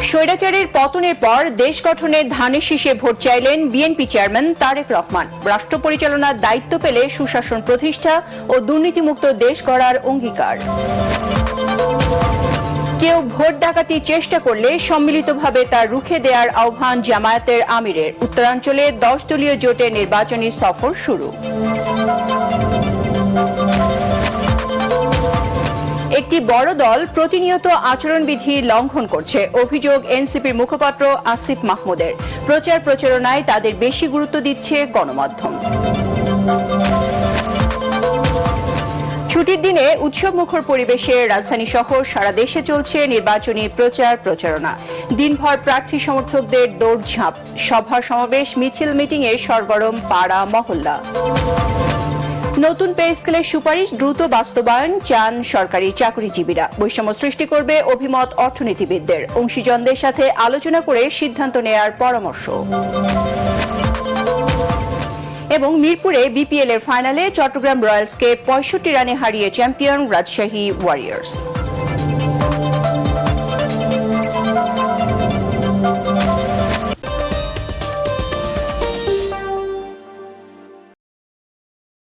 স্বৈরাচারের পতনের পর দেশ গঠনে ধানের শীষে ভোট চাইলেন বিএনপি চেয়ারম্যান তারেক রহমান। রাষ্ট্র পরিচালনার দায়িত্ব পেলে সুশাসন প্রতিষ্ঠা ও দুর্নীতিমুক্ত দেশ গড়ার অঙ্গীকার। কেউ ভোট ডাকাতির চেষ্টা করলে সম্মিলিতভাবে তা রুখে দেওয়ার আহ্বান জামায়াতের আমিরের। উত্তরাঞ্চলে 10 দলীয় জোটে নির্বাচনী সফর শুরু। একটি বড় দল প্রতিনিয়ত আচরণবিধি লঙ্ঘন করছে, অভিযোগ এনসিপির মুখপাত্র আসিফ মাহমুদের। প্রচার প্রচারণায় তাদের বেশি গুরুত্ব দিচ্ছে গণমাধ্যম। ছুটির দিনে উৎসবমুখর পরিবেশে রাজধানী সহ সারা দেশে চলছে নির্বাচনী প্রচার প্রচারণা। দিনভর প্রার্থী সমর্থকদের দৌড়ঝাঁপ, সভা সমাবেশ, মিছিল মিটিংয়ে সরগরম পাড়া মহল্লা। নতুন পে স্কেলের সুপারিশ দ্রুত বাস্তবায়ন চান সরকারি চাকরিজীবীরা। বৈষম্য সৃষ্টি করবে অভিমত অর্থনীতিবিদদের। অংশীজনদের সাথে আলোচনা করে সিদ্ধান্ত নেয়ার পরামর্শ। এবং মিরপুরে বিপিএল এর ফাইনালে চট্টগ্রাম রয়্যালসকে 65 রানে হারিয়ে চ্যাম্পিয়ন রাজশাহী ওয়ারিয়র্স।